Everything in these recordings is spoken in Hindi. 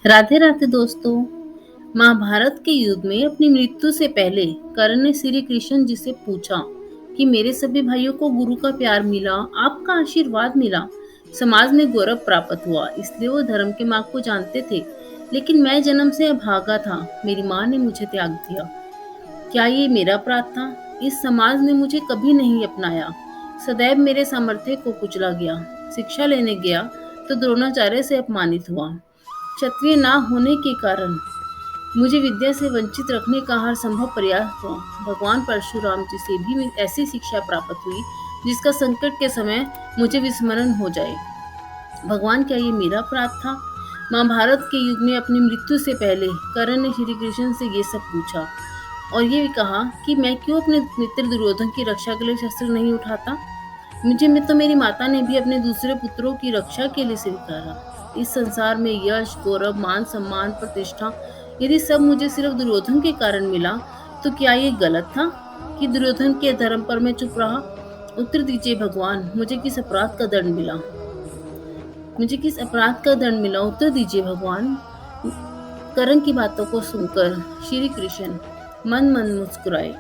राधे राधे दोस्तों। महाभारत के युद्ध में अपनी मृत्यु से पहले कर्ण ने श्री कृष्ण जी से पूछा कि मेरे सभी भाइयों को गुरु का प्यार मिला, आपका आशीर्वाद मिला, समाज में गौरव प्राप्त हुआ, इसलिए वो धर्म के मार्ग को जानते थे। लेकिन मैं जन्म से अभागा था, मेरी माँ ने मुझे त्याग दिया। क्या ये मेरा अपराध था? इस समाज ने मुझे कभी नहीं अपनाया, सदैव मेरे सामर्थ्य को कुचला गया। शिक्षा लेने गया तो द्रोणाचार्य से अपमानित हुआ। क्षत्रिय ना होने के कारण मुझे विद्या से वंचित रखने का हर संभव प्रयास हुआ। भगवान परशुराम जी से भी ऐसी शिक्षा प्राप्त हुई जिसका संकट के समय मुझे विस्मरण हो जाए। भगवान, क्या ये मेरा अपराध था? महाभारत के युग में अपनी मृत्यु से पहले कर्ण ने श्री कृष्ण से ये सब पूछा और ये भी कहा कि मैं क्यों अपने मित्र दुर्योधन की रक्षा के लिए शस्त्र नहीं उठाता। मुझे में तो मेरी माता ने भी अपने दूसरे पुत्रों की रक्षा के लिए स्वीकारा। इस संसार में यश, गौरव, मान, सम्मान, प्रतिष्ठा, यदि सब मुझे सिर्फ दुर्योधन के कारण मिला, तो क्या ये गलत था कि दुर्योधन के धर्म पर मैं चुप रहा? उत्तर दीजिए भगवान, मुझे किस अपराध का दंड मिला? मुझे किस अपराध का दंड मिला? उत्तर दीजिए भगवान। कर्ण की बातों को सुनकर श्री कृष्ण मन मन मुस्कुराए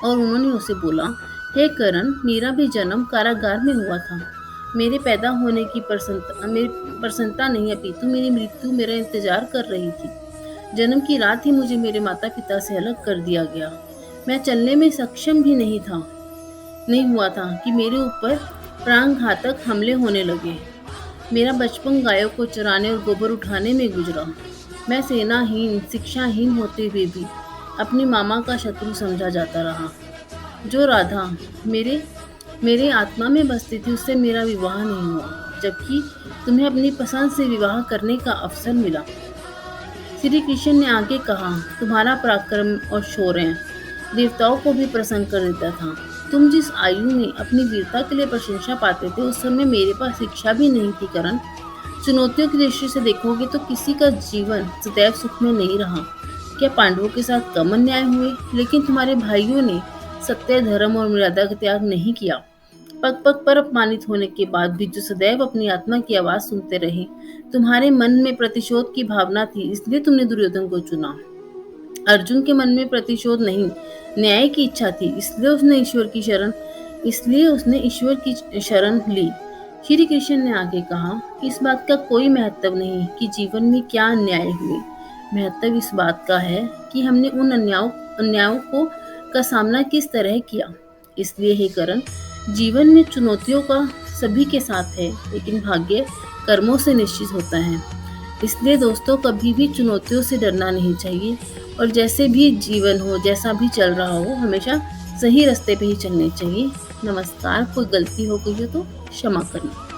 और उन्होंने उसे बोला, हे कर्ण, मेरा भी जन्म कारागार में हुआ था। मेरे पैदा होने की प्रसन्नता नहीं, अपितु मेरी मृत्यु मेरा इंतजार कर रही थी। जन्म की रात ही मुझे मेरे माता पिता से अलग कर दिया गया। मैं चलने में सक्षम भी नहीं हुआ था कि मेरे ऊपर प्राणघातक हमले होने लगे। मेरा बचपन गायों को चराने और गोबर उठाने में गुजरा। मैं सेनाहीन, शिक्षाहीन होते हुए भी अपनी मामा का शत्रु समझा जाता रहा। जो राधा मेरे आत्मा में बसती थी, उससे मेरा विवाह नहीं हुआ, जबकि तुम्हें अपनी पसंद से विवाह करने का अवसर मिला। श्री कृष्ण ने आगे कहा, तुम्हारा पराक्रम और शौर्य देवताओं को भी प्रसन्न कर देता था। तुम जिस आयु में अपनी वीरता के लिए प्रशंसा पाते थे, उस समय मेरे पास शिक्षा भी नहीं थी। करण, चुनौतियों की दृष्टि से देखोगे तो किसी का जीवन सदैव सुख में नहीं रहा। क्या पांडवों के साथ कम अन्याय हुए? लेकिन तुम्हारे भाइयों ने सत्य, धर्म और मर्यादा का त्याग नहीं किया। पग पग पर अपमानित होने के बाद भी जो सदैव अपनी आत्मा की आवाज सुनते रहे। तुम्हारे मन में प्रतिशोध की भावना थी, इसलिए तुमने दुर्योधन को चुना। अर्जुन के मन में प्रतिशोध नहीं, न्याय की इच्छा थी, इसलिए उसने ईश्वर की शरण ली। श्री कृष्ण ने आगे कहा, इस बात का कोई महत्व नहीं कि जीवन में क्या अन्याय हुए। महत्व इस बात का है कि हमने उन अन्यायों का सामना किस तरह किया। इसलिए हे करण, जीवन में चुनौतियों का सभी के साथ है, लेकिन भाग्य कर्मों से निश्चित होता है। इसलिए दोस्तों, कभी भी चुनौतियों से डरना नहीं चाहिए और जैसे भी जीवन हो, जैसा भी चल रहा हो, हमेशा सही रास्ते पे ही चलने चाहिए। नमस्कार। कोई गलती हो गई हो तो क्षमा करना।